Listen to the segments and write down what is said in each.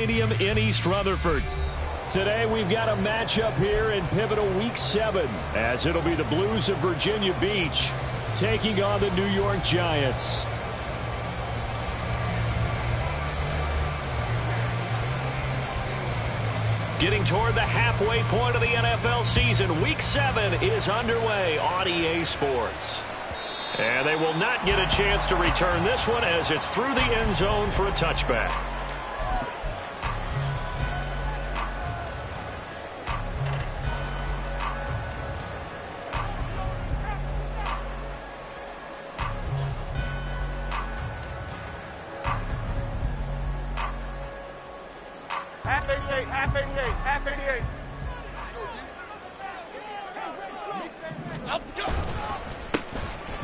Stadium in East Rutherford. Today we've got a matchup here in pivotal Week 7, as it'll be the Blues of Virginia Beach taking on the New York Giants. Getting toward the halfway point of the NFL season, Week 7 is underway on EA Sports. And they will not get a chance to return this one as it's through the end zone for a touchback. Half 88, half 88, half 88.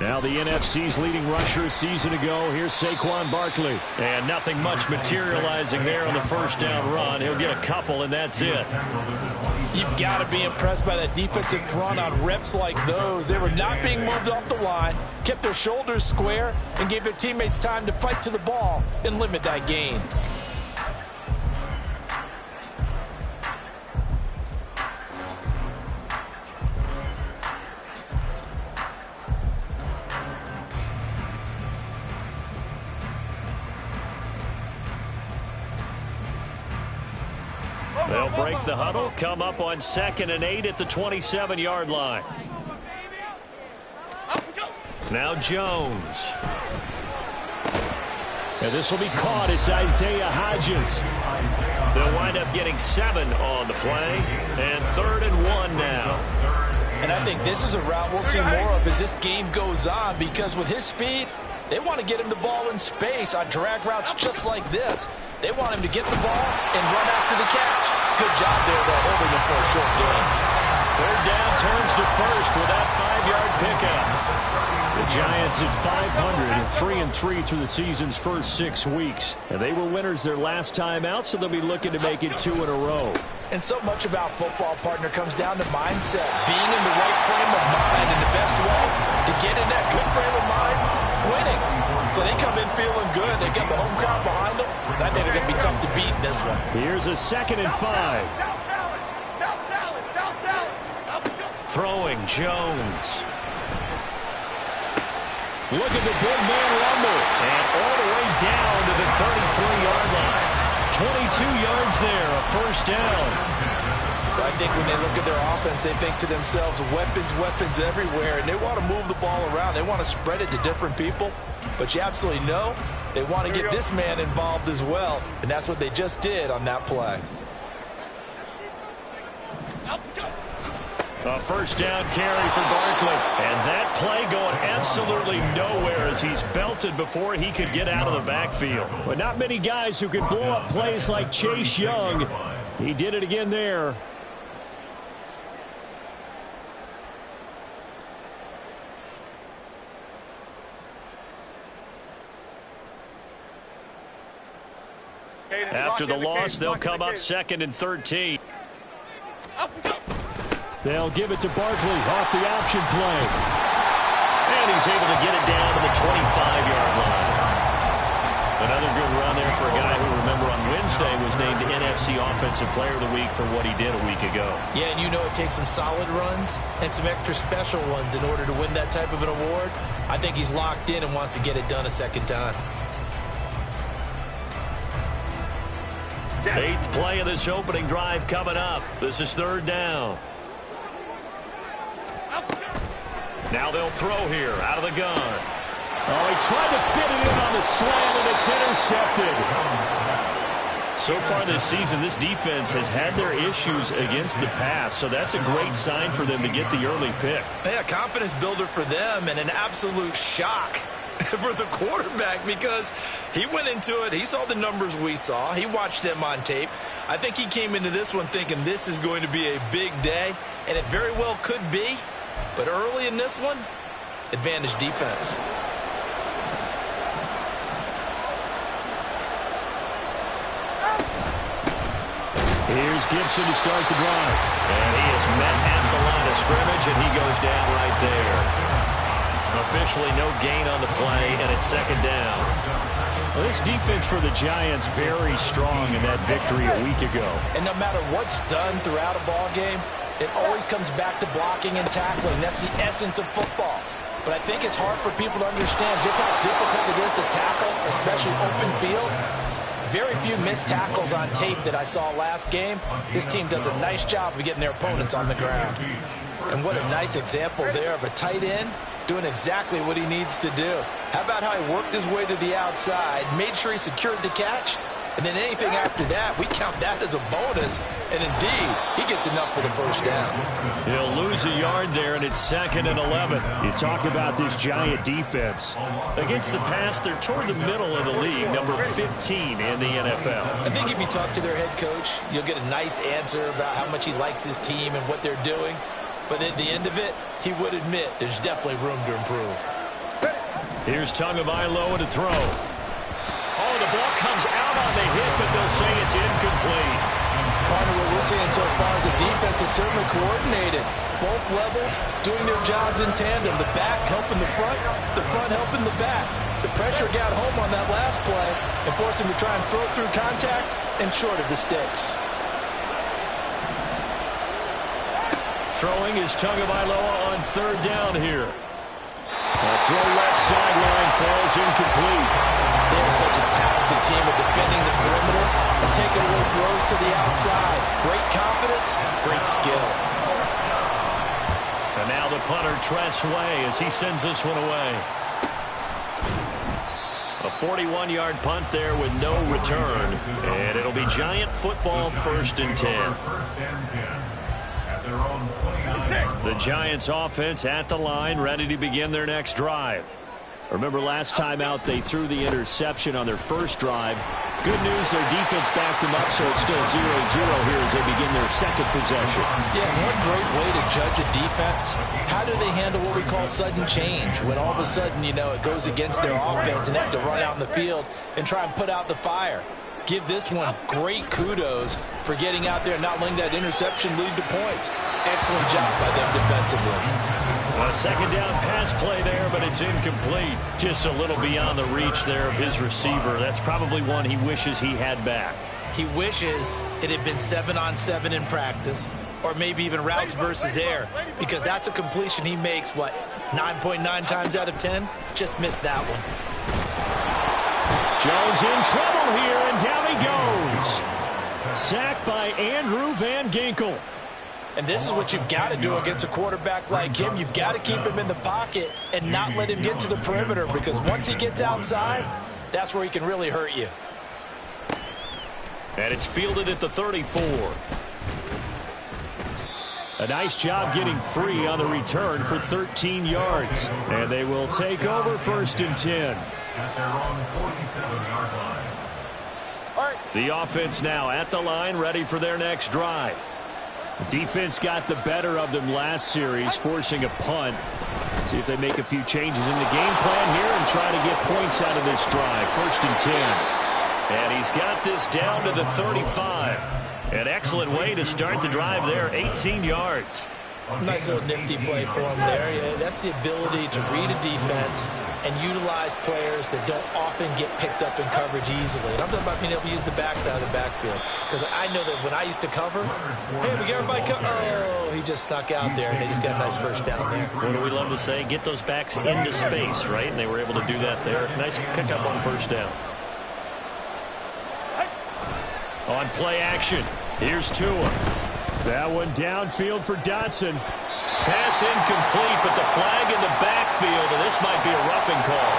Now the NFC's leading rusher a season ago. Here's Saquon Barkley. And nothing much materializing there on the first down run. He'll get a couple, and that's it. You've got to be impressed by that defensive front on reps like those. They were not being moved off the line, kept their shoulders square, and gave their teammates time to fight to the ball and limit that gain. They'll break the huddle, come up on 2nd and 8 at the 27-yard line. Now Jones. And this will be caught. It's Isaiah Hodgins. They'll wind up getting 7 on the play. And 3rd and 1 now. And I think this is a route we'll see more of as this game goes on, because with his speed, they want to get him the ball in space on drag routes just like this. They want him to get the ball and run after the catch. Good job there, though, holding him for a short gain. 3rd down turns to first with that 5-yard pickup. The Giants at 500 and 3-3 through the season's first 6 weeks. And they were winners their last time out, so they'll be looking to make it 2 in a row. And so much about football, partner, comes down to mindset. Being in the right frame of mind, and the best way to get in that good frame of mind, winning. So they come in feeling good. They got the home crowd behind them. And I think they're going to be tough to beat in this one. Here's a 2nd and 5. Throwing Jones. Look at the big man rumble. And all the way down to the 33-yard line. 22 yards there, a first down. I think when they look at their offense, they think to themselves, weapons everywhere, and they want to move the ball around. They want to spread it to different people, but you absolutely know they want to get this man involved as well, and that's what they just did on that play. A first down carry for Barkley, and that play going absolutely nowhere as he's belted before he could get out of the backfield. But not many guys who could blow up plays like Chase Young. He did it again there. After the loss, they'll come up 2nd and 13. They'll give it to Barkley off the option play. And he's able to get it down to the 25-yard line. Another good run there for a guy who, remember, on Wednesday was named NFC Offensive Player of the Week for what he did a week ago. Yeah, and you know it takes some solid runs and some extra special ones in order to win that type of an award. I think he's locked in and wants to get it done a second time. 8th play of this opening drive coming up. This is 3rd down. Now they'll throw here out of the gun. Oh, he tried to fit it in on the slant, and it's intercepted. So far this season, this defense has had their issues against the pass, so that's a great sign for them to get the early pick. Yeah, confidence builder for them, and an absolute shock for the quarterback, because he went into it, he saw the numbers we saw, he watched them on tape. I think he came into this one thinking this is going to be a big day, and it very well could be, but early in this one, advantage defense. Here's Gibson to start the drive. And he is met at the line of scrimmage, and he goes down right there. Officially no gain on the play, and it's 2nd down. Well, this defense for the Giants very strong in that victory a week ago. And no matter what's done throughout a ball game, it always comes back to blocking and tackling. That's the essence of football. But I think it's hard for people to understand just how difficult it is to tackle, especially open field. Very few missed tackles on tape that I saw last game. This team does a nice job of getting their opponents on the ground. And what a nice example there of a tight end doing exactly what he needs to do. How about how he worked his way to the outside, made sure he secured the catch, and then anything after that, we count that as a bonus. And indeed, he gets enough for the first down. He'll lose a yard there, and it's 2nd and 11. You talk about this Giant defense. Against the pass, they're toward the middle of the league, number 15 in the NFL. I think if you talk to their head coach, you'll get a nice answer about how much he likes his team and what they're doing. But at the end of it, he would admit there's definitely room to improve. Here's Tagovailoa to throw. Oh, the ball comes out on the hit, but they'll say it's incomplete. Partner, what we're seeing so far is the defense is certainly coordinated. Both levels doing their jobs in tandem. The back helping the front helping the back. The pressure got home on that last play and forced him to try and throw through contact and short of the sticks. Throwing is Tagovailoa on 3rd down here. A throw left sideline falls incomplete. They are such a talented team of defending the perimeter and taking away throws to the outside. Great confidence, great skill. And now the punter, Tress Way, as he sends this one away. A 41-yard punt there with no return. And it'll be Giant football, 1st and 10. The Giants offense at the line, ready to begin their next drive. Remember last time out they threw the interception on their first drive. Good news, their defense backed them up, so it's still 0-0 here as they begin their 2nd possession. Yeah, one great way to judge a defense, how do they handle what we call sudden change? When all of a sudden, you know, it goes against their offense and they have to run out in the field and try and put out the fire. Give this one great kudos for getting out there and not letting that interception lead to points. Excellent job by them defensively. A 2nd down pass play there, but it's incomplete. Just a little beyond the reach there of his receiver. That's probably one he wishes he had back. He wishes it had been 7-on-7 in practice, or maybe even routes versus air, because that's a completion he makes, what, 9.9 times out of 10? Just missed that one. Jones in trouble here, and down he goes. Sacked by Andrew Van Ginkel. And this is what you've got to do against a quarterback like him. You've got to keep him in the pocket and not let him get to the perimeter, because once he gets outside, that's where he can really hurt you. And it's fielded at the 34. A nice job getting free on the return for 13 yards. And they will take over 1st and 10. At their own 47-yard line. The offense now at the line, ready for their next drive. Defense got the better of them last series, forcing a punt. See if they make a few changes in the game plan here and try to get points out of this drive. 1st and 10. And he's got this down to the 35. An excellent way to start the drive there, 18 yards. Nice little nifty play for him there. Yeah, that's the ability to read a defense and utilize players that don't often get picked up in coverage easily. And I'm talking about being able to use the backside of the backfield. Because I know that when I used to cover, hey, we got everybody oh, he just snuck out there, and they just got a nice first down there. What do we love to say? Get those backs into space, right? And they were able to do that there. Nice pickup on 1st down. On play action, here's Tua. That one downfield for Dotson. Pass incomplete, but the flag in the backfield, and this might be a roughing call.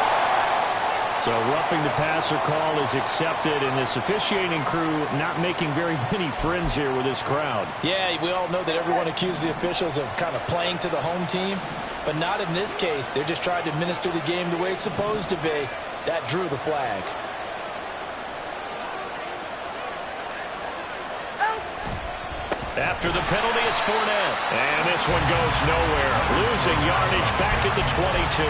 So roughing the passer call is accepted, and this officiating crew not making very many friends here with this crowd. Yeah, we all know that everyone accuses the officials of kind of playing to the home team, but not in this case. They're just trying to administer the game the way it's supposed to be. That drew the flag. After the penalty, it's Fournette. And this one goes nowhere. Losing yardage back at the 22.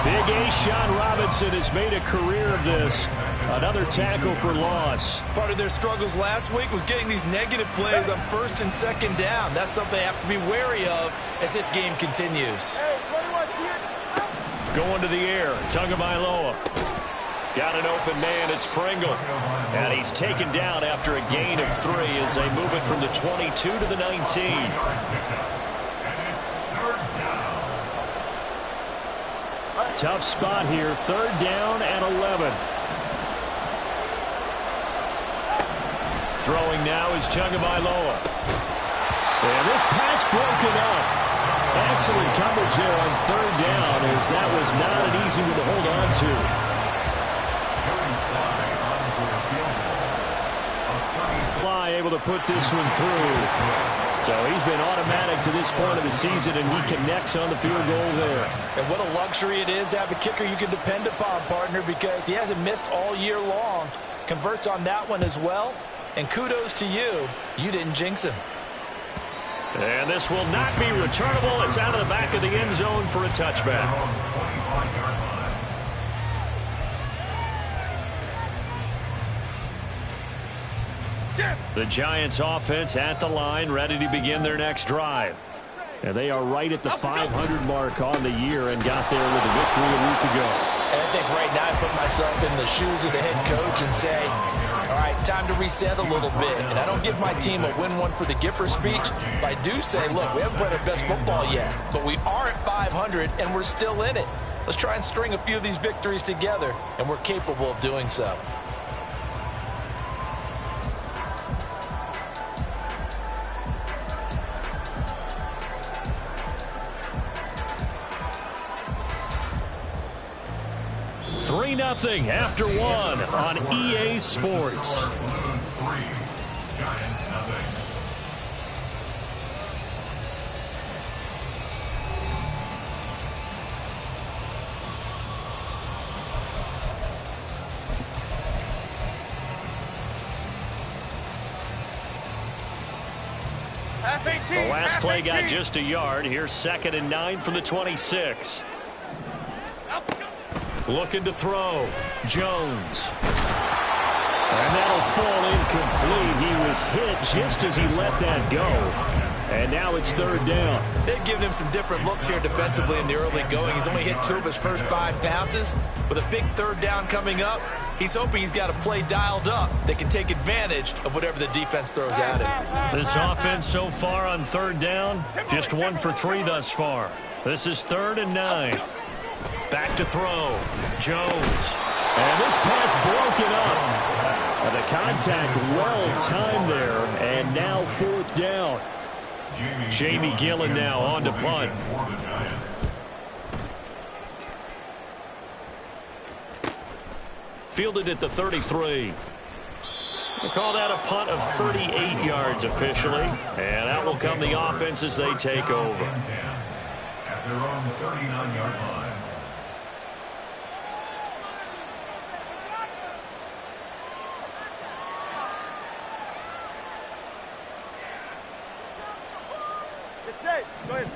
Big A'Shawn Robinson has made a career of this. Another tackle for loss. Part of their struggles last week was getting these negative plays on 1st and 2nd down. That's something they have to be wary of as this game continues. Going to the air, Tagovailoa. Got an open man. It's Pringle. And he's taken down after a gain of 3 as they move it from the 22 to the 19. Tough spot here. 3rd down and 11. Throwing now is Tagovailoa. And this pass broken up. Excellent coverage there on 3rd down, as that was not an easy one to hold on to. Fly able to put this one through. So he's been automatic to this point of the season, and he connects on the field goal there. And what a luxury it is to have a kicker you can depend upon, partner, because he hasn't missed all year long. Converts on that one as well. And kudos to you. You didn't jinx him. And this will not be returnable. It's out of the back of the end zone for a touchback. The Giants offense at the line, ready to begin their next drive. And they are right at the 500 mark on the year and got there with a victory a week ago. And I think right now I put myself in the shoes of the head coach and say, all right, time to reset a little bit. And I don't give my team a win one for the Gipper speech, but I do say, look, we haven't played our best football yet, but we are at 500 and we're still in it. Let's try and string a few of these victories together, and we're capable of doing so. Nothing after 1 on EA Sports. The last play got just a yard. Here's 2nd and 9 from the 26. Looking to throw. Jones. And that'll fall incomplete. He was hit just as he let that go. And now it's 3rd down. They've given him some different looks here defensively in the early going. He's only hit 2 of his first 5 passes. With a big 3rd down coming up, he's hoping he's got a play dialed up that can take advantage of whatever the defense throws at him. This offense so far on 3rd down, just 1 for 3 thus far. This is 3rd and 9. Back to throw. Jones. And this pass broken up. And the contact well timed there. And now 4th down. Jamie Gillen now on to punt. Fielded at the 33. We'll call that a punt of 38 yards officially. And out will come the offense as they take over. At their own 39-yard line.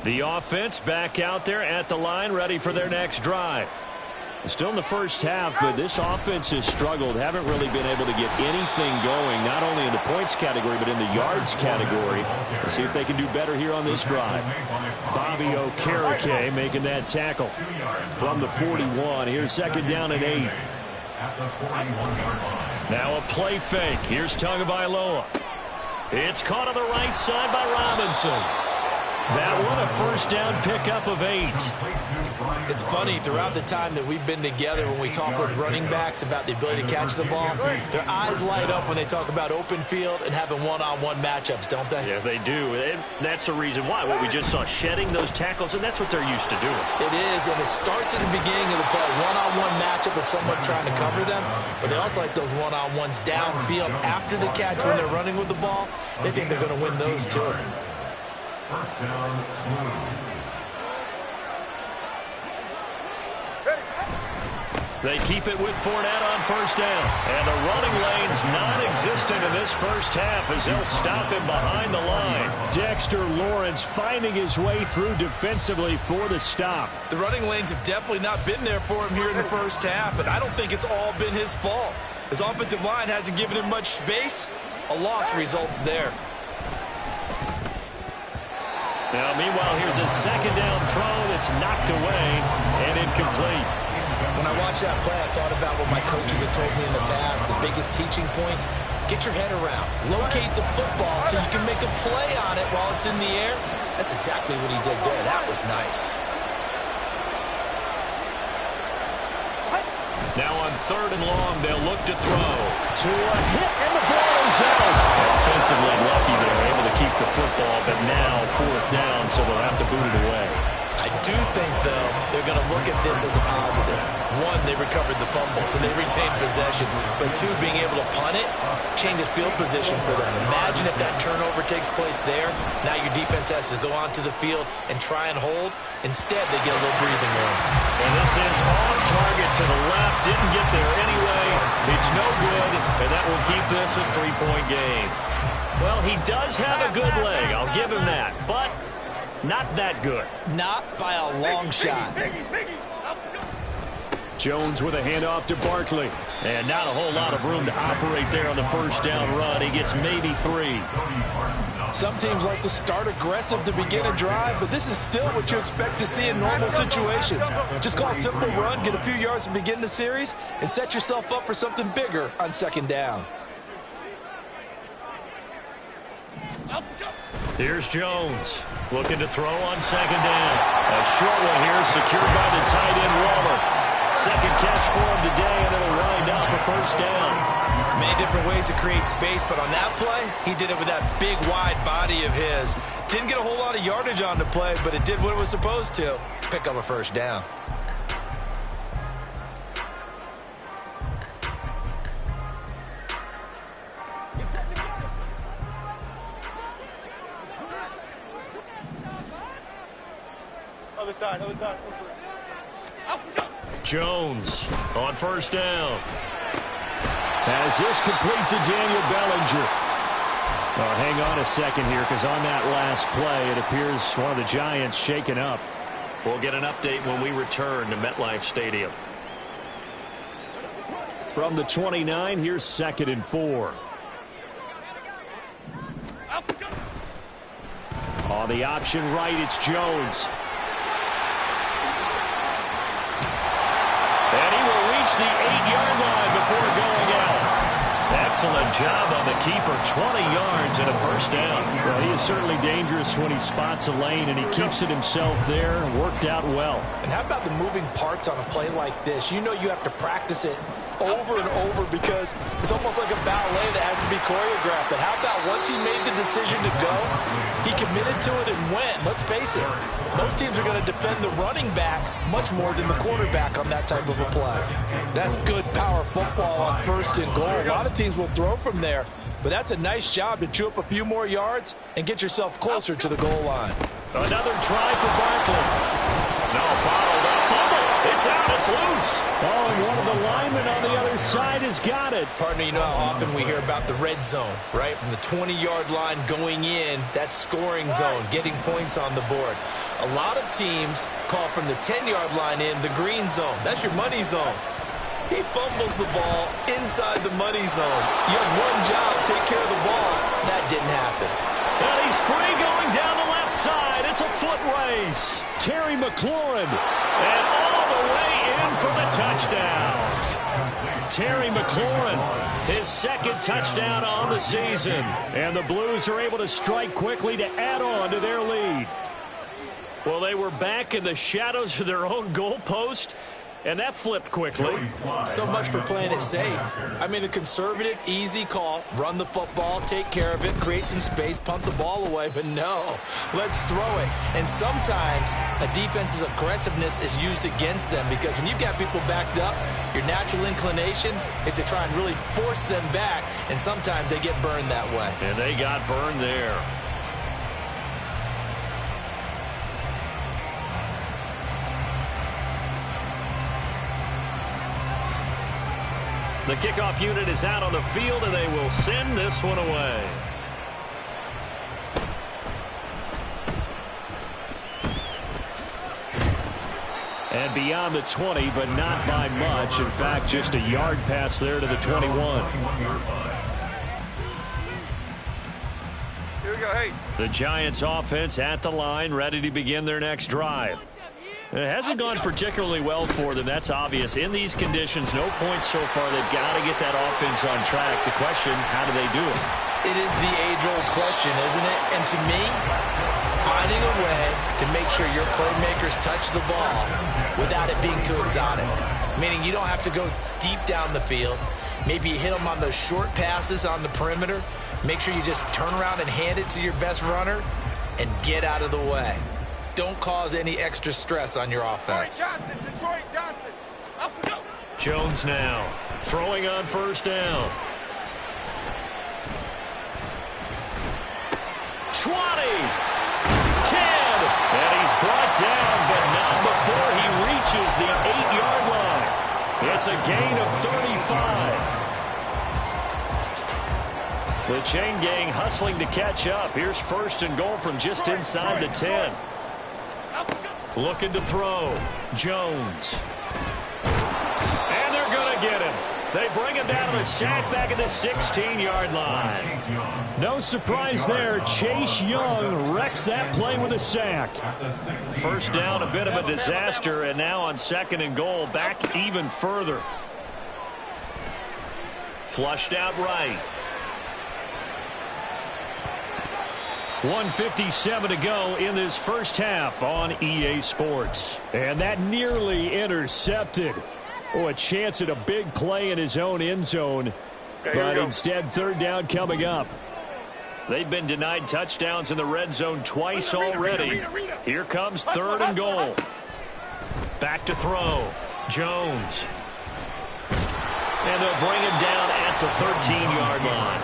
The offense back out there at the line, ready for their next drive. Still in the first half, but this offense has struggled. Haven't really been able to get anything going, not only in the points category, but in the yards category. Let's see if they can do better here on this drive. Bobby Okereke making that tackle from the 41. Here's 2nd down and 8. Now a play fake. Here's Tagovailoa. It's caught on the right side by Robinson. That one a first down pickup of 8. It's funny, throughout the time that we've been together, when we talk with running backs about the ability to catch the ball, their eyes light up when they talk about open field and having one-on-one matchups, don't they? Yeah, they do. And that's the reason why. What we just saw, shedding those tackles, and that's what they're used to doing. It is, and it starts at the beginning of the play, one-on-one matchup of someone trying to cover them, but they also like those one-on-ones downfield after the catch when they're running with the ball. They think they're going to win those too. First down, Blues. They keep it with Fournette on first down. And the running lane's non-existent in this first half as they'll stop him behind the line. Dexter Lawrence finding his way through defensively for the stop. The running lanes have definitely not been there for him here in the first half, and I don't think it's all been his fault. His offensive line hasn't given him much space. A loss results there. Now, meanwhile, here's a 2nd down throw that's knocked away and incomplete. When I watched that play, I thought about what my coaches have told me in the past. The biggest teaching point, get your head around. Locate the football so you can make a play on it while it's in the air. That's exactly what he did there. That was nice. Now on 3rd and long, they'll look to throw. To a hit, and the ball is out. Offensively lucky they were able to keep the football, but now 4th down, so they'll have to boot it away. I do think, though, they're going to look at this as a positive. 1, they recovered the fumble, so they retained possession. But 2, being able to punt it changes field position for them. Imagine if that turnover takes place there. Now your defense has to go onto the field and try and hold. Instead, they get a little breathing room. And this is on target to the left. Didn't get there anyway. It's no good, and that will keep this a 3-point game. Well, he does have a good leg. I'll give him that. But not that good. Not by a long shot. Jones with a handoff to Barkley. And not a whole lot of room to operate there on the 1st down run. He gets maybe 3. Some teams like to start aggressive to begin a drive, but this is still what you expect to see in normal situations. Just call a simple run, get a few yards to begin the series, and set yourself up for something bigger on 2nd down. Here's Jones looking to throw on 2nd down. A short one here secured by the tight end Waller. 2nd catch for him today, and it'll wind up a 1st down. Many different ways to create space, but on that play, he did it with that big, wide body of his. Didn't get a whole lot of yardage on the play, but it did what it was supposed to. Pick up a 1st down. Other side, other side. Jones on 1st down. As this complete to Daniel Bellinger. Well, hang on a second here, because on that last play, it appears one of the Giants shaken up. We'll get an update when we return to MetLife Stadium. From the 29, here's 2nd and 4. On the option right, it's Jones. And he will reach the 8-yard line before going out. Excellent job on the keeper. 20 yards and a 1st down. Well, he is certainly dangerous when he spots a lane, and he keeps it himself there. Worked out well. And how about the moving parts on a play like this? You know you have to practice it over and over because it's almost like a ballet that has to be choreographed. But how about once he made the decision to go, he committed to it and went. Let's face it, most teams are going to defend the running back much more than the quarterback on that type of a play. That's good power football on 1st and goal. A lot of teams will throw from there, but that's a nice job to chew up a few more yards and get yourself closer to the goal line. Another try for Barkley. No, bottled up. Fumble. It's out. It's loose. Oh, and one of the linemen on the other side has got it. Partner, you know how often we hear about the red zone, right? From the 20-yard line going in, that scoring zone, getting points on the board. A lot of teams call from the 10-yard line in the green zone. That's your money zone. He fumbles the ball inside the money zone. You have one job, take care of the ball. That didn't happen. And he's free going down the left side. It's a foot race. Terry McLaurin. And all the way in for the touchdown. Terry McLaurin, his 2nd touchdown on the season. And the Blues are able to strike quickly to add on to their lead. Well, they were back in the shadows of their own goalpost, and that flipped quickly. So much for playing it safe. I mean, a conservative, easy call. Run the football, take care of it, create some space, punt the ball away. But no, let's throw it. And sometimes a defense's aggressiveness is used against them because when you've got people backed up, your natural inclination is to try and really force them back. And sometimes they get burned that way. And they got burned there. The kickoff unit is out on the field, and they will send this one away. And beyond the 20, but not by much. In fact, just a yard pass there to the 21. Here we go, hey. The Giants offense at the line, ready to begin their next drive. It hasn't gone particularly well for them. That's obvious. In these conditions, no points so far. They've got to get that offense on track. The question, how do they do it? It is the age-old question, isn't it? And to me, finding a way to make sure your playmakers touch the ball without it being too exotic. Meaning you don't have to go deep down the field. Maybe you hit them on those short passes on the perimeter. Make sure you just turn around and hand it to your best runner and get out of the way. Don't cause any extra stress on your offense. Detroit Johnson. Up and go. Jones now throwing on first down. 20, 10, and he's brought down, but not before he reaches the 8-yard line. It's a gain of 35. The chain gang hustling to catch up. Here's first and goal from just inside the 10. Looking to throw. Jones. And they're going to get him. They bring him down to the sack back at the 16-yard line. No surprise there. Chase Young wrecks that play with a sack. First down, a bit of a disaster, and now on second and goal, back even further. Flushed out right. 1:57 to go in this first half on EA Sports. And that nearly intercepted. Oh, a chance at a big play in his own end zone. But instead, third down coming up. They've been denied touchdowns in the red zone twice already. Here comes third and goal. Back to throw. Jones. And they'll bring him down at the 13-yard line.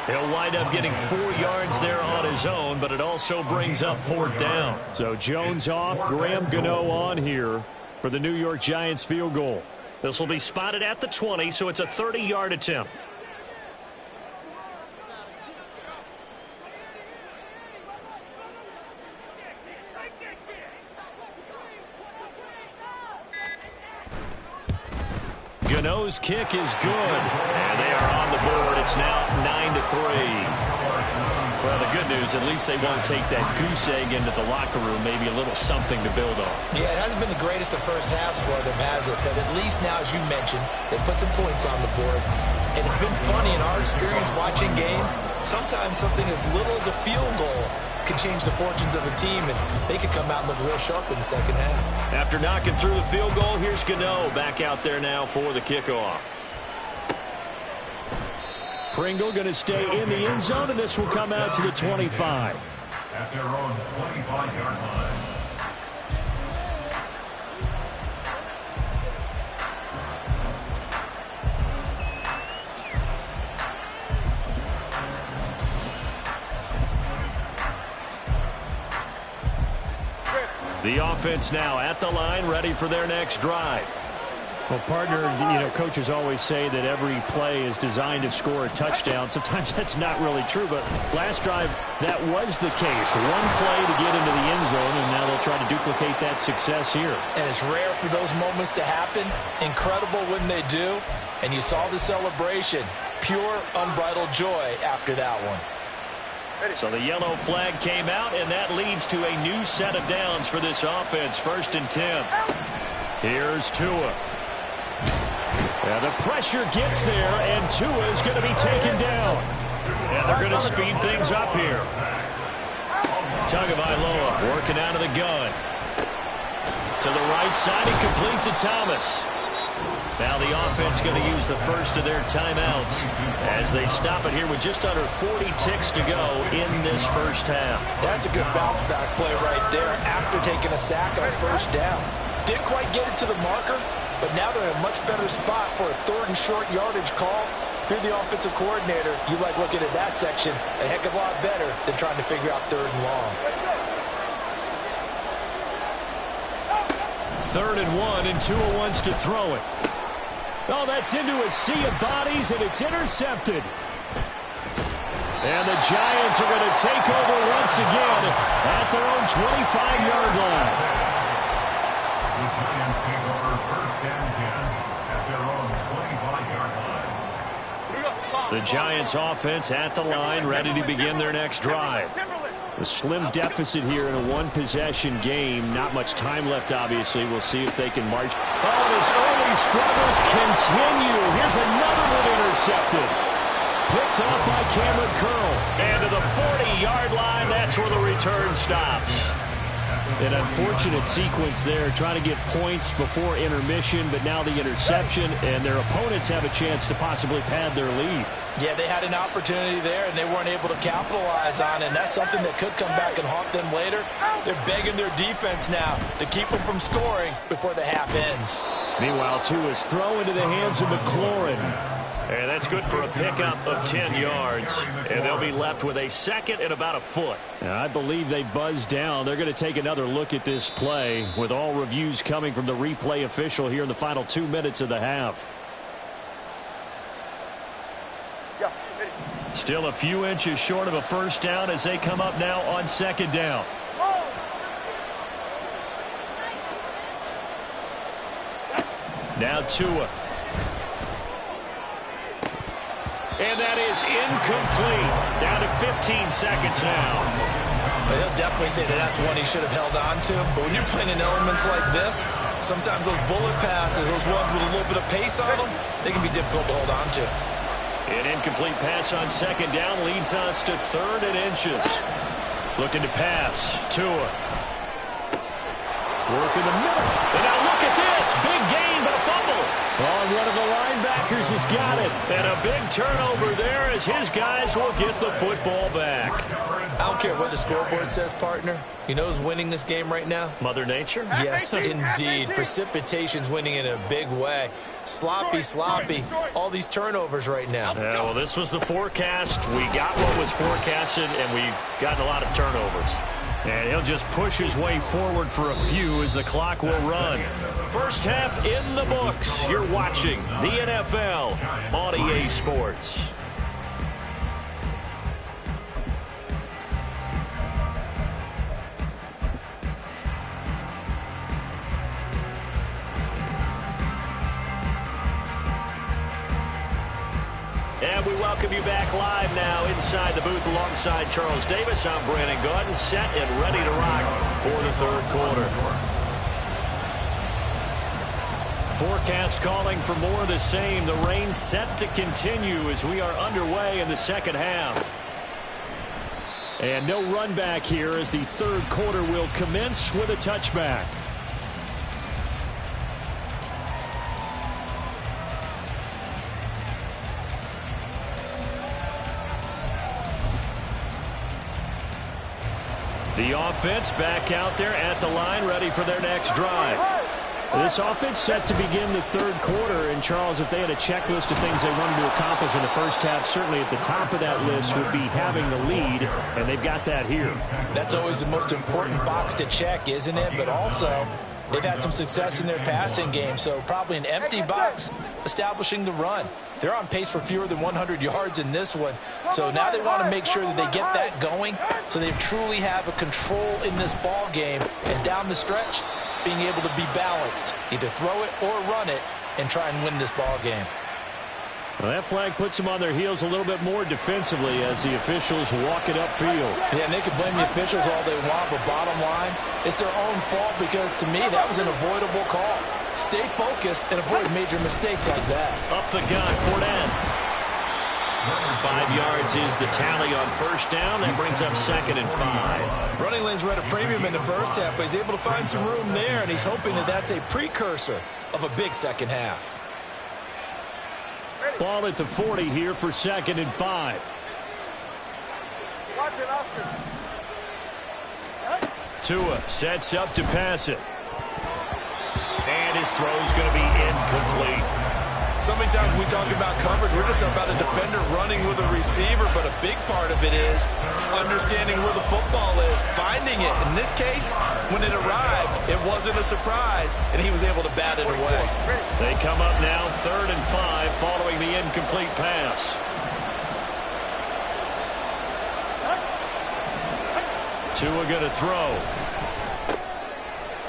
He'll wind up getting 4 yards there on his own, but it also brings up fourth down. So Jones off, Graham Gano on here for the New York Giants field goal. This will be spotted at the 20, so it's a 30-yard attempt. Gano's kick is good, and they are on the board. It's now 9-3. Well, the good news, at least they won't take that goose egg into the locker room. Maybe a little something to build on. Yeah, it hasn't been the greatest of first halves for them, has it? But at least now, as you mentioned, they put some points on the board. And it's been funny in our experience watching games. Sometimes something as little as a field goal can change the fortunes of a team, and they could come out and look real sharp in the second half. After knocking through the field goal, here's Gano back out there now for the kickoff. Pringle going to stay in the end zone, and this will come out to the 25. At their own 25-yard line. The offense now at the line, ready for their next drive. Well, partner, you know, coaches always say that every play is designed to score a touchdown. Sometimes that's not really true, but last drive, that was the case. One play to get into the end zone, and now they'll try to duplicate that success here. And it's rare for those moments to happen. Incredible when they do. And you saw the celebration. Pure, unbridled joy after that one. So the yellow flag came out, and that leads to a new set of downs for this offense. First and 10. Here's Tua. And the pressure gets there, and Tua is going to be taken down. And they're going to speed things up here. Tagovailoa working out of the gun. To the right side, he completes to Thomas. Now the offense going to use the first of their timeouts as they stop it here with just under 40 ticks to go in this first half. That's a good bounce back play right there after taking a sack on first down. Didn't quite get it to the marker, but now they're in a much better spot for a third and short yardage call. If you're the offensive coordinator, you like looking at that section a heck of a lot better than trying to figure out third and long. 3rd and 1, and Tua wants to throw it. Oh, that's into a sea of bodies, and it's intercepted. And the Giants are going to take over once again at their own 25-yard line. The Giants take over first and 10 at their own 25-yard line. The Giants offense at the line, ready to begin their next drive. A slim deficit here in a one-possession game. Not much time left, obviously. We'll see if they can march. Oh, and his early struggles continue. Here's another one intercepted. Picked off by Cameron Curl. And to the 40-yard line, that's where the return stops. An unfortunate sequence there, trying to get points before intermission, but now the interception, and their opponents have a chance to possibly pad their lead. Yeah, they had an opportunity there, and they weren't able to capitalize on it, and that's something that could come back and haunt them later. They're begging their defense now to keep them from scoring before the half ends. Meanwhile, Tua's throw into the hands of McLaurin. And that's good for a pickup of 10 yards. And they'll be left with a second and about a foot. And I believe they buzzed down. They're going to take another look at this play, with all reviews coming from the replay official here in the final 2 minutes of the half. Still a few inches short of a first down as they come up now on second down. Now Tua. And that is incomplete. Down to 15 seconds now. Well, he'll definitely say that that's one he should have held on to. But when you're playing in elements like this, sometimes those bullet passes, those ones with a little bit of pace on them, they can be difficult to hold on to. An incomplete pass on second down leads us to 3rd and inches. Looking to pass. Tua. Work in the middle. And now look at this. Big gain, but a fumble. Oh, and one of the linebackers has got it. And a big turnover there as his guys will get the football back. I don't care what the scoreboard says, partner. You know who's winning this game right now? Mother Nature? Yes, indeed. Precipitation's winning in a big way. Sloppy. All these turnovers right now. Yeah, well, this was the forecast. We got what was forecasted, and we've gotten a lot of turnovers. And he'll just push his way forward for a few as the clock will run. First half in the books. You're watching the NFL on EA Sports. And we welcome you back live now inside the booth alongside Charles Davis. I'm Brandon Gaudin, set and ready to rock for the third quarter. Forecast calling for more of the same. The rain set to continue as we are underway in the second half. And no run back here as the third quarter will commence with a touchback. The offense back out there at the line, ready for their next drive. This offense set to begin the third quarter. And, Charles, if they had a checklist of things they wanted to accomplish in the first half, certainly at the top of that list would be having the lead, and they've got that here. That's always the most important box to check, isn't it? But also, they've had some success in their passing game, so probably an empty box establishing the run. They're on pace for fewer than 100 yards in this one. So now they want to make sure that they get that going so they truly have a control in this ball game. And down the stretch, being able to be balanced. Either throw it or run it and try and win this ball game. Well, that flag puts them on their heels a little bit more defensively as the officials walk it upfield. Yeah, and they can blame the officials all they want, but bottom line, it's their own fault because, to me, that was an avoidable call. Stay focused and avoid major mistakes like that. Up the gun, Fournette. 5 yards is the tally on first down. That brings up 2nd and 5. Running lanes were at a premium in the first half, but he's able to find some room there, and he's hoping that that's a precursor of a big second half. Ball at the 40 here for 2nd and 5. Watch it, Oscar. Tua sets up to pass it. And his throw's going to be incomplete. So many times we talk about coverage, we're just about a defender running with a receiver, but a big part of it is understanding where the football is, finding it. In this case, when it arrived, it wasn't a surprise, and he was able to bat it away. They come up now 3rd and 5 following the incomplete pass. Tua going to throw.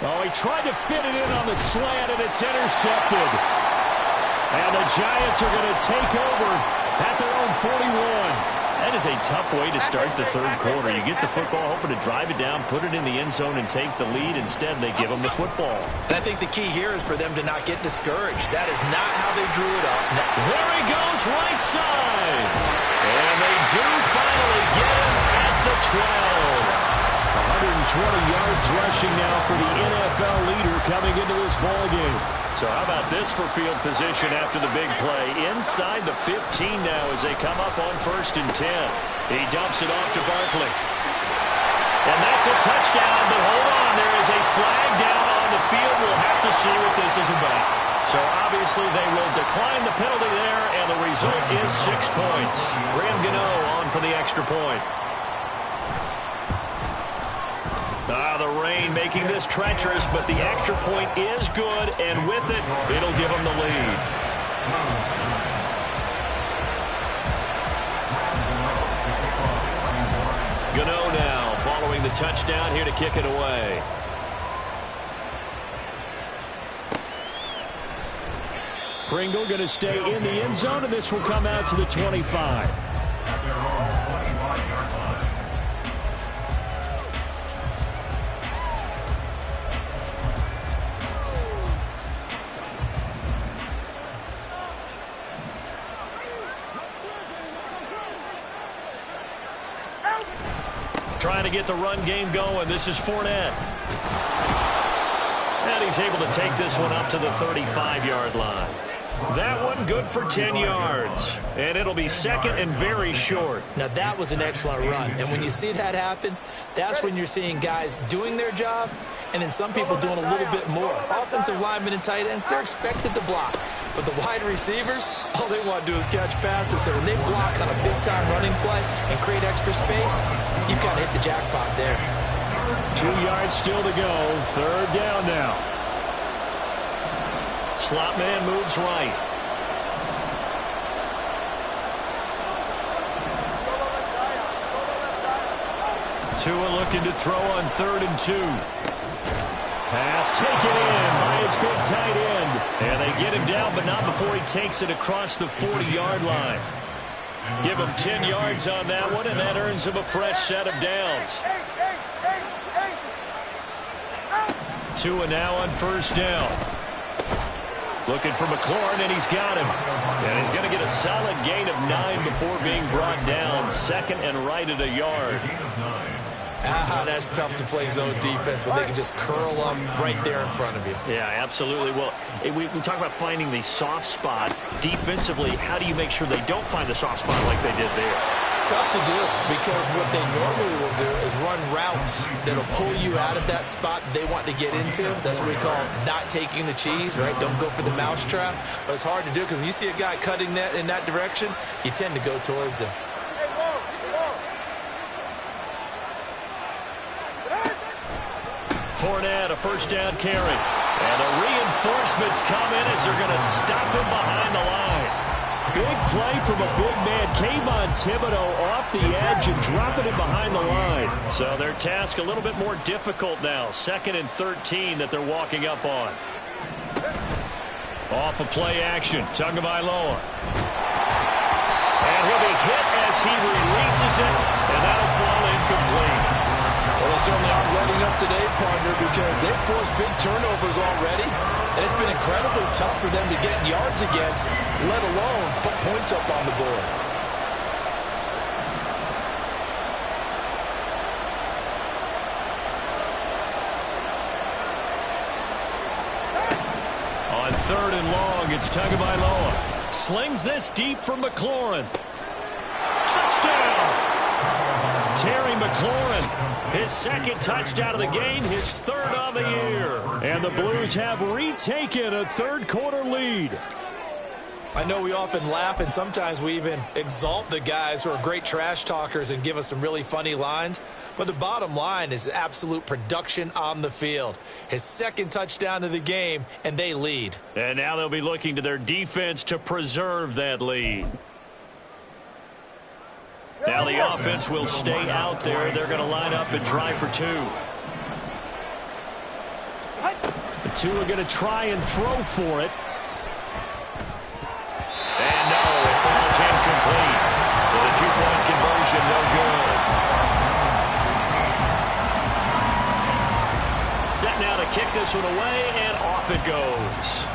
Oh, he tried to fit it in on the slant, and it's intercepted. And the Giants are going to take over at their own 41. That is a tough way to start the third quarter. You get the football, hoping to drive it down, put it in the end zone, and take the lead. Instead, they give them the football. And I think the key here is for them to not get discouraged. That is not how they drew it up. There he goes, right side. And they do finally get him at the 12. 120 yards rushing now for the NFL leader coming into this ball game. So how about this for field position after the big play? Inside the 15 now as they come up on 1st and 10. He dumps it off to Barkley. And that's a touchdown, but hold on. There is a flag down on the field. We'll have to see what this is about. So obviously they will decline the penalty there, and the result is 6 points. Graham Gano on for the extra point. The rain making this treacherous, but the extra point is good, and with it, it'll give them the lead. Gano now following the touchdown here to kick it away. Pringle going to stay in the end zone, and this will come out to the 25. At their own 25-yard line. Trying to get the run game going. This is Fournette. And he's able to take this one up to the 35-yard line. That one good for 10 yards. And it'll be second and very short. Now, that was an excellent run. And when you see that happen, that's when you're seeing guys doing their job and then some people doing a little bit more. Offensive linemen and tight ends, they're expected to block. But the wide receivers, all they want to do is catch passes. So when they block on a big-time running play and create extra space, you've got to hit the jackpot there. 2 yards still to go. 3rd down now. Slot man moves right. Tua looking to throw on 3rd and 2. Pass taken in by his big tight end. And they get him down, but not before he takes it across the 40-yard line. Give him 10 yards on that one, and that earns him a fresh set of downs. Tua now on 1st down. Looking for McLaurin, and he's got him. And he's going to get a solid gain of 9 before being brought down. 2nd and right at a yard. That's tough to play zone defense when they can just curl up right there in front of you. Yeah, absolutely. Well, we talk about finding the soft spot. Defensively, how do you make sure they don't find the soft spot like they did there? Tough to do, because what they normally will do is run routes that'll pull you out of that spot they want to get into. That's what we call not taking the cheese, right? Don't go for the mousetrap. But it's hard to do because when you see a guy cutting that in that direction, you tend to go towards him. Fournette, a 1st down carry. And the reinforcements come in as they're going to stop him behind the line. Big play from a big man. Kayvon Thibodeau off the edge and dropping him behind the line. So their task a little bit more difficult now. 2nd and 13 that they're walking up on. Off of play action. Tagovailoa. And he'll be hit as he releases it. And that'll fall incomplete. Well, they certainly aren't letting up today, partner, because they've forced big turnovers already. And it's been incredibly tough for them to get yards against, let alone put points up on the board. On 3rd and long, it's Tagovailoa. Slings this deep for McLaurin. Touchdown! Terry McLaurin, his 2nd touchdown of the game, his 3rd of the year. And the Blues have retaken a 3rd quarter lead. I know we often laugh and sometimes we even exalt the guys who are great trash talkers and give us some really funny lines. But the bottom line is absolute production on the field. His 2nd touchdown of the game, and they lead. And now they'll be looking to their defense to preserve that lead. Now the offense will stay out there. They're going to line up and try for 2. The 2 are going to try and throw for it. And no, it falls incomplete. So the 2-point conversion kick this one away, and off it goes.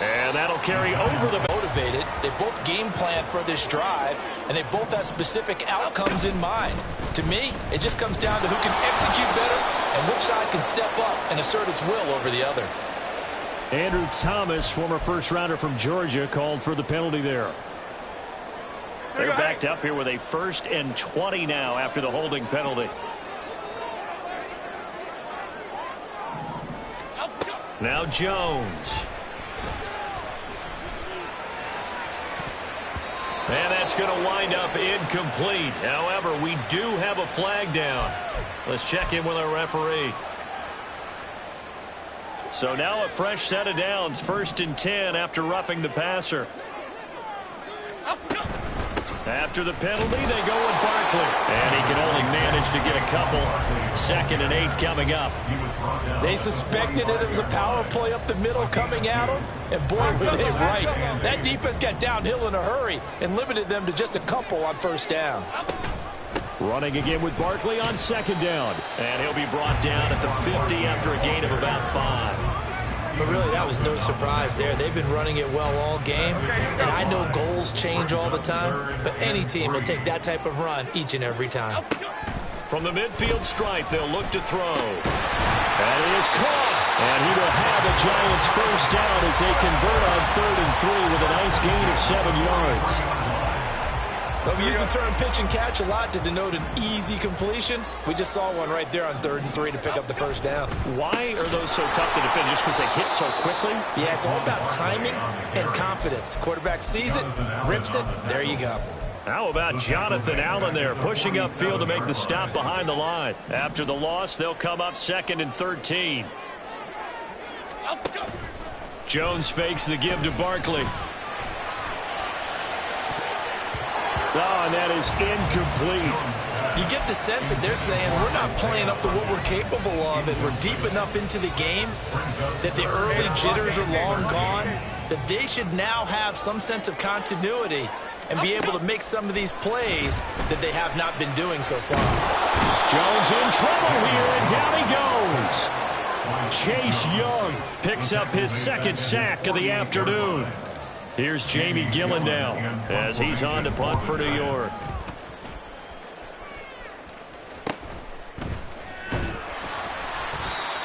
And that'll carry over the... Motivated. They both game plan for this drive, and they both have specific outcomes in mind. To me, it just comes down to who can execute better and which side can step up and assert its will over the other. Andrew Thomas, former first-rounder from Georgia, called for the penalty there. They're backed up here with a 1st and 20 now after the holding penalty. Now Jones. And that's going to wind up incomplete. However, we do have a flag down. Let's check in with our referee. So now a fresh set of downs, 1st and 10 after roughing the passer. After the penalty, they go with Barkley. And he can only manage to get a couple. 2nd and 8 coming up. They suspected it was a power play up the middle coming at them, and boy, were they right. That defense got downhill in a hurry and limited them to just a couple on 1st down. Running again with Barkley on 2nd down. And he'll be brought down at the 50 after a gain of about 5. But really, that was no surprise there. They've been running it well all game, and I know goals change all the time, but any team will take that type of run each and every time. From the midfield stripe, they'll look to throw. That is caught. And he will have the Giants' 1st down as they convert on 3rd and 3 with a nice gain of 7 yards. Well, we use the term pitch and catch a lot to denote an easy completion. We just saw one right there on 3rd and 3 to pick up the 1st down. Why are those so tough to defend? Just because they hit so quickly? Yeah, it's all about timing and confidence. Quarterback sees it, rips it, there you go. How about Jonathan Allen there, pushing upfield to make the stop behind the line. After the loss, they'll come up 2nd and 13. Jones fakes the give to Barkley. Oh, and that is incomplete. You get the sense that they're saying we're not playing up to what we're capable of, and we're deep enough into the game that the early jitters are long gone, that they should now have some sense of continuity and be able to make some of these plays that they have not been doing so far. Jones in trouble here, and down he goes. Chase Young picks up his 2nd sack of the afternoon. Here's Jamie Gillen now as he's on to punt for New York.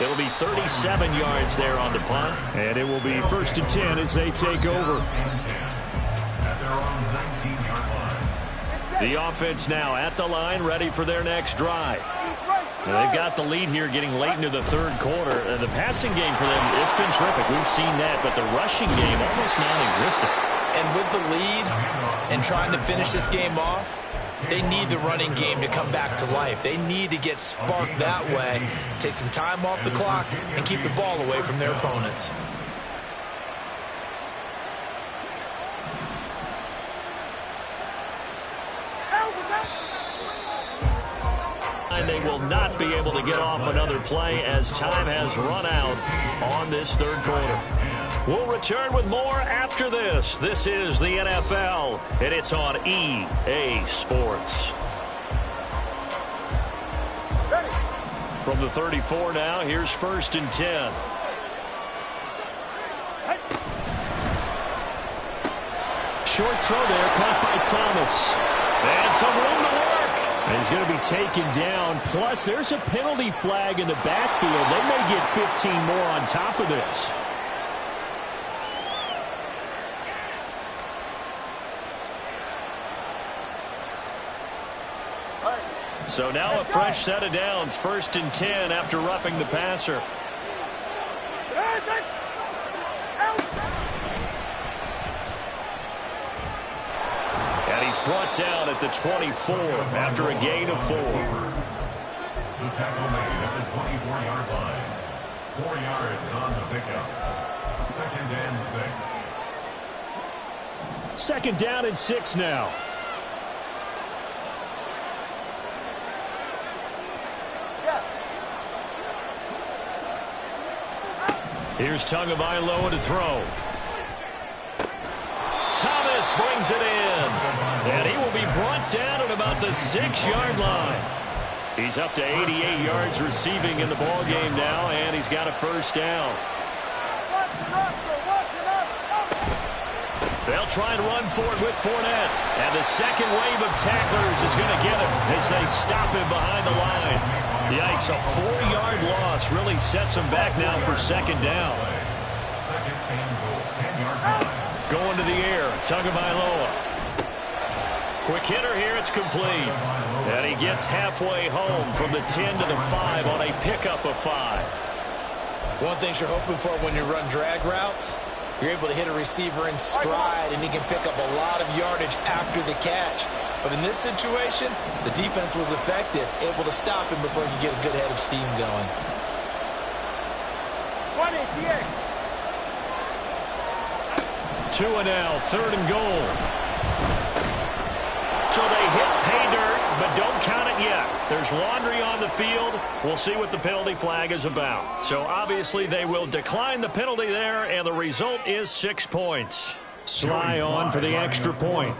It'll be 37 yards there on the punt. And it will be 1st and 10 as they take over. The offense now at the line, ready for their next drive. Now they've got the lead here getting late into the 3rd quarter. The passing game for them, it's been terrific. We've seen that, but the rushing game almost non-existent. And with the lead and trying to finish this game off, they need the running game to come back to life. They need to get sparked that way, take some time off the clock, and keep the ball away from their opponents. And they will not be able to get off another play as time has run out on this 3rd quarter. We'll return with more after this. This is the NFL, and it's on EA Sports. From the 34 now, here's 1st and 10. Short throw there, caught by Thomas. And some room to work. And he's going to be taken down. Plus, there's a penalty flag in the backfield. They may get 15 more on top of this. So now a fresh set of downs, 1st and 10 after roughing the passer. And he's brought down at the 24 after a gain of 4. The tackle made at the 24-yard line. 4 yards on the pickup. 2nd and 6. 2nd down and 6 now. Here's Tagovailoa to throw. Thomas brings it in. And he will be brought down at about the 6-yard line. He's up to 88 yards receiving in the ball game now, and he's got a first down. They'll try and run for it with Fournette. And the second wave of tacklers is going to get him as they stop him behind the line. Yikes, a 4-yard loss really sets him back now for second down. Going to the air, Tagovailoa. Quick hitter here, it's complete. And he gets halfway home from the 10 to the 5 on a pickup of 5. One thing you're hoping for when you run drag routes, you're able to hit a receiver in stride, and he can pick up a lot of yardage after the catch. But in this situation, the defense was effective, able to stop him before he could get a good head of steam going. 20 TX. 2 and now, 3rd and goal. So they hit pay dirt, but don't count it yet. There's laundry on the field. We'll see what the penalty flag is about. So obviously they will decline the penalty there, and the result is 6 points. Sly on for the extra point.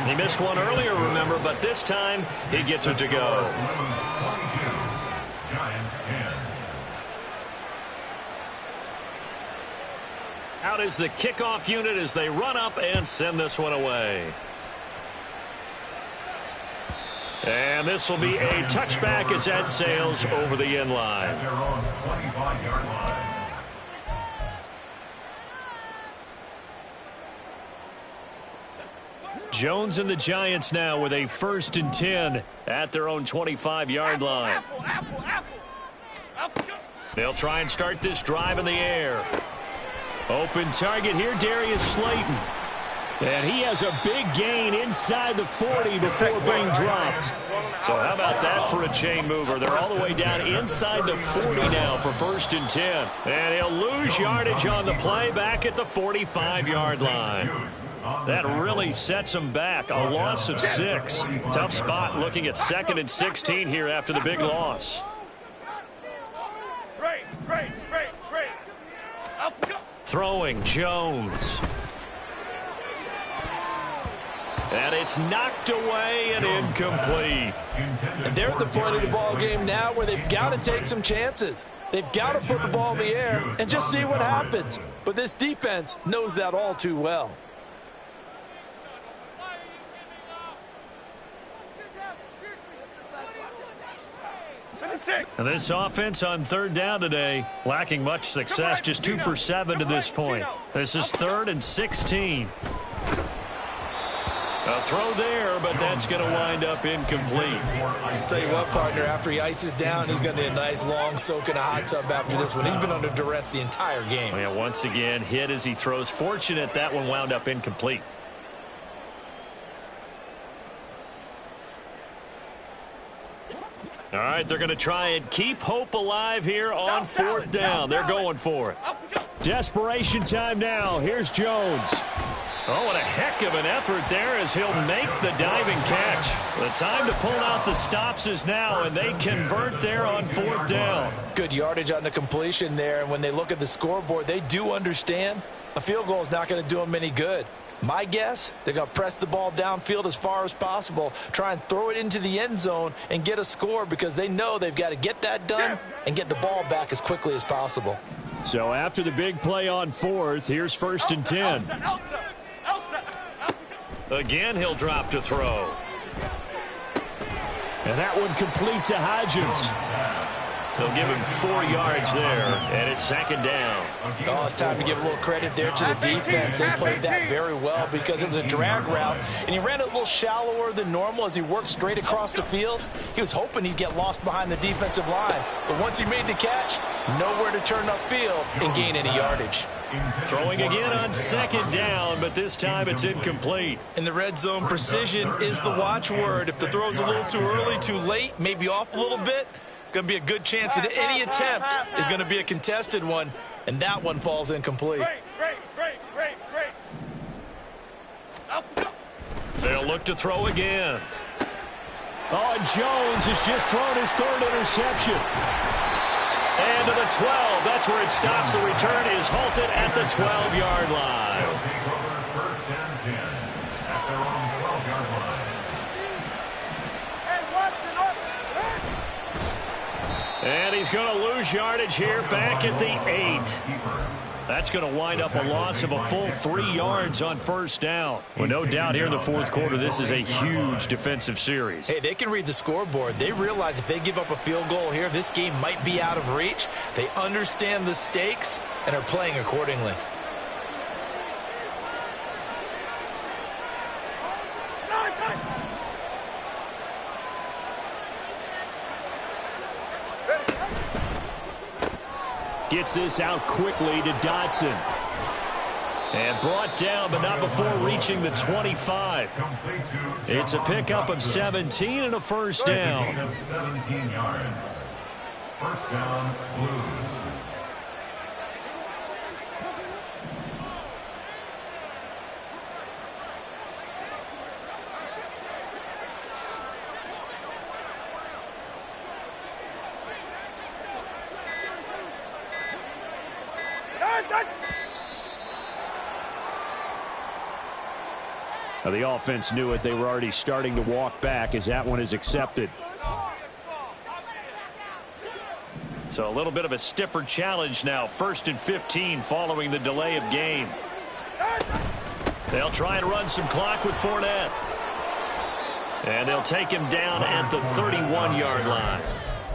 He missed one earlier, remember, but this time he gets it to go. Giants 10. Out is the kickoff unit as they run up and send this one away. And this will be a touchback as that sails over the end line. At their own 25-yard line. Jones and the Giants now with a 1st and 10 at their own 25-yard line. They'll try and start this drive in the air. Open target here, Darius Slayton. And he has a big gain inside the 40 before being dropped. So how about that for a chain mover? They're all the way down inside the 40 now for 1st and 10. And he'll lose yardage on the play back at the 45-yard line. That really sets him back. A loss of 6. Tough spot looking at 2nd and 16 here after the big loss. Throwing Jones. And it's knocked away and incomplete. And they're at the point of the ball game now where they've got to take some chances. They've got to put the ball in the air and just see what happens. But this defense knows that all too well. And this offense on 3rd down today, lacking much success, just 2 for 7 to this point. This is 3rd and 16. A throw there, but that's going to wind up incomplete. I'll tell you what, partner, after he ices down, he's going to need a nice long soak in a hot tub after this one. He's been under duress the entire game. Yeah, once again, hit as he throws. Fortunate that one wound up incomplete. All right, they're going to try and keep hope alive here on 4th down. They're going for it. Desperation time now. Here's Jones. Oh, what a heck of an effort there as he'll make the diving catch. The time to pull out the stops is now, and they convert there on 4th down. Good yardage on the completion there, and when they look at the scoreboard, they do understand a field goal is not going to do them any good. My guess, they're going to press the ball downfield as far as possible, try and throw it into the end zone and get a score because they know they've got to get that done and get the ball back as quickly as possible. So after the big play on 4th, here's 1st and 10. Again, he'll drop to throw. And that one complete to Hodgins. They'll give him 4 yards there, and it's 2nd down. Oh, it's time to give a little credit there to the defense. They played that very well because it was a drag route, and he ran a little shallower than normal as he worked straight across the field. He was hoping he'd get lost behind the defensive line, but once he made the catch, nowhere to turn upfield and gain any yardage. Throwing again on 2nd down, but this time it's incomplete. In the red zone, precision is the watchword. If the throw's a little too early, too late, maybe off a little bit, going to be a good chance that any attempt is going to be a contested one, and that one falls incomplete. They'll look to throw again. Oh, and Jones has just thrown his 3rd interception. And to the 12. That's where it stops. The return is halted at the 12-yard line. And he's going to lose yardage here back at the 8. That's going to wind up a loss of a full 3 yards on first down. Well, no doubt here in the fourth quarter, this is a huge defensive series. Hey, they can read the scoreboard. They realize if they give up a field goal here, this game might be out of reach. They understand the stakes and are playing accordingly. Gets this out quickly to Dotson. And brought down, but not before reaching the 25. It's a pickup of 17 and a first down. 17 yards. First down, Blues. Now, the offense knew it. They were already starting to walk back as that one is accepted. So a little bit of a stiffer challenge now. 1st and 15 following the delay of game. They'll try and run some clock with Fournette. And they'll take him down at the 31-yard line.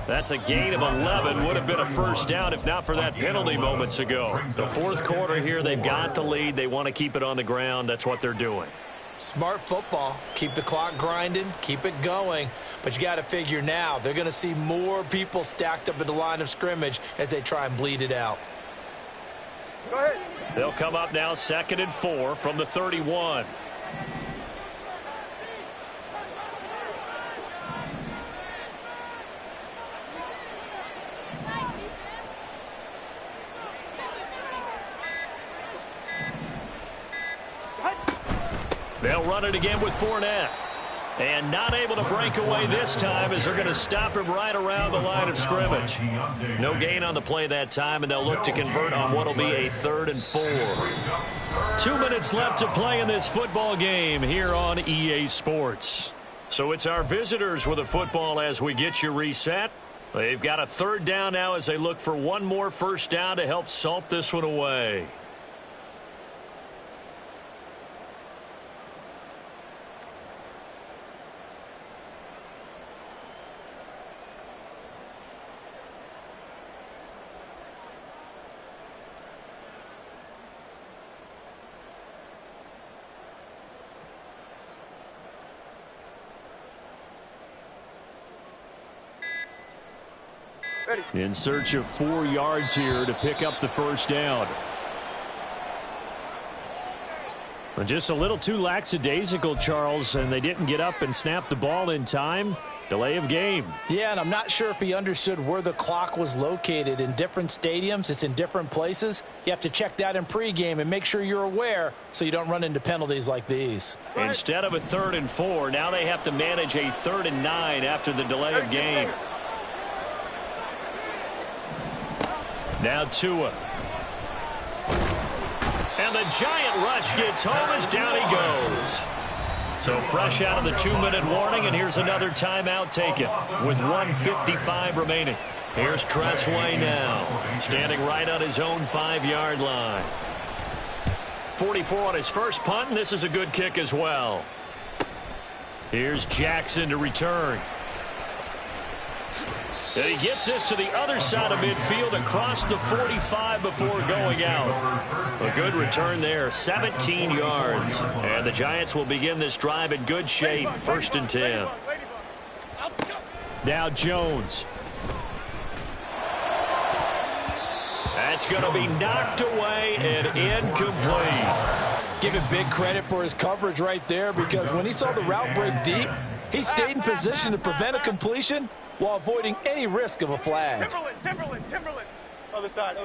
That's a gain of 11. Would have been a first down if not for that penalty moments ago. The fourth quarter here, they've got the lead. They want to keep it on the ground. That's what they're doing. Smart football. Keep the clock grinding. Keep it going. But you got to figure now they're going to see more people stacked up at the line of scrimmage as they try and bleed it out. Go ahead. They'll come up now 2nd and 4 from the 31. They'll run it again with Fournette. And not able to break away this time as they're going to stop him right around the line of scrimmage. No gain on the play that time, and they'll look to convert on what will be a 3rd and 4. 2 minutes left to play in this football game here on EA Sports. So it's our visitors with the football as we get you reset. They've got a 3rd down now as they look for one more first down to help salt this one away. In search of 4 yards here to pick up the first down. Just a little too lackadaisical, Charles, and they didn't get up and snap the ball in time. Delay of game. Yeah, and I'm not sure if he understood where the clock was located. In different stadiums, it's in different places. You have to check that in pregame and make sure you're aware so you don't run into penalties like these. Instead of a 3rd and 4, now they have to manage a 3rd and 9 after the delay of game. Now Tua. And the giant rush gets home as down he goes. So fresh out of the 2-minute warning, and here's another timeout taken with 1:55 remaining. Here's Tressway now, standing right on his own 5-yard line. 44 on his first punt, and this is a good kick as well. Here's Jackson to return. And he gets this to the other side of midfield across the 45 before going out. A good return there, 17 yards. And the Giants will begin this drive in good shape, 1st and 10. Now Jones. That's going to be knocked away and incomplete. Give him big credit for his coverage right there, because when he saw the route break deep, he stayed in position to prevent a completion while avoiding any risk of a flag. Timberland. Other side.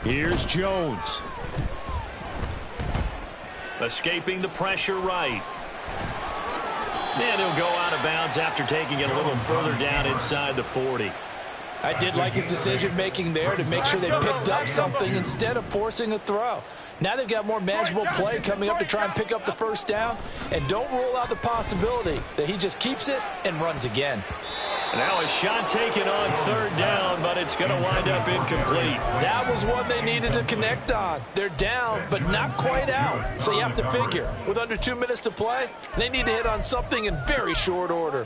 Here's Jones. Escaping the pressure right. And he'll go out of bounds after taking it a little further down inside the 40. I did like his decision-making there to make sure they picked up something instead of forcing a throw. Now they've got more manageable play coming up to try and pick up the first down. And don't rule out the possibility that he just keeps it and runs again. Now a shot taken on third down, but it's going to wind up incomplete. That was one they needed to connect on. They're down, but not quite out. So you have to figure, with under 2 minutes to play, they need to hit on something in very short order.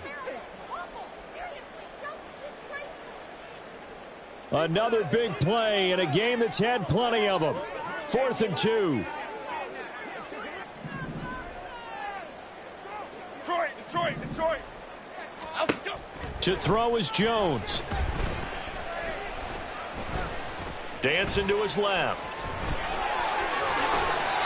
Another big play in a game that's had plenty of them. 4th and 2. Detroit. To throw is Jones. Dancing to his left.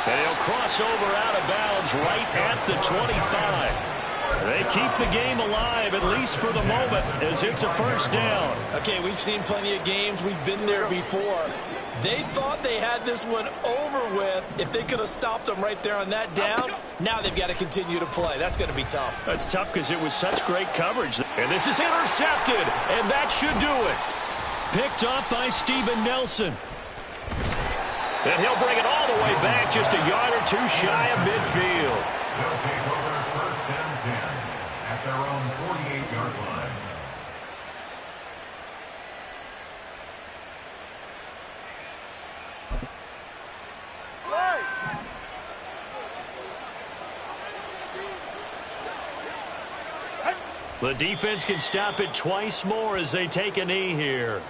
And he'll cross over out of bounds right at the 25. They keep the game alive, at least for the moment, as it's a first down. Okay, we've seen plenty of games. We've been there before. They thought they had this one over with. If they could have stopped them right there on that down, now they've got to continue to play. That's going to be tough. That's tough because it was such great coverage. And this is intercepted, and that should do it. Picked up by Steven Nelson. And he'll bring it all the way back, just a yard or two shy of midfield. They'll take over 1st and 10 at their own 48-yard line. The defense can stop it twice more as they take a knee here.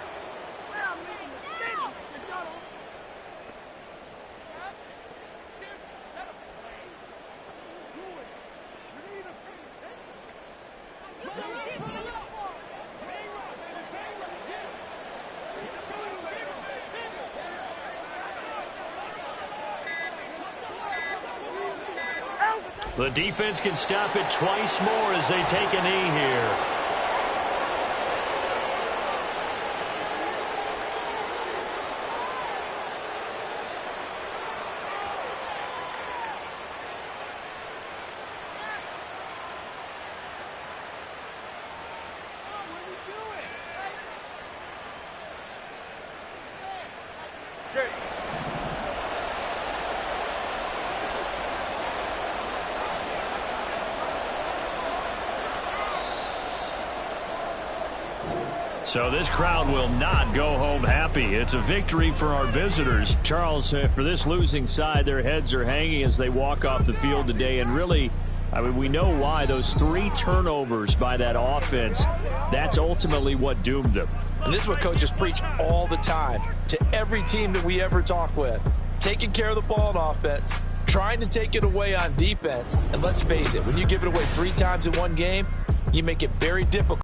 The defense can stop it twice more as they take a knee here. So this crowd will not go home happy. It's a victory for our visitors. Charles, for this losing side, their heads are hanging as they walk off the field today. And really, I mean, we know why. Those 3 turnovers by that offense, that's ultimately what doomed them. And this is what coaches preach all the time to every team that we ever talk with. Taking care of the ball on offense, trying to take it away on defense. And let's face it, when you give it away 3 times in one game, you make it very difficult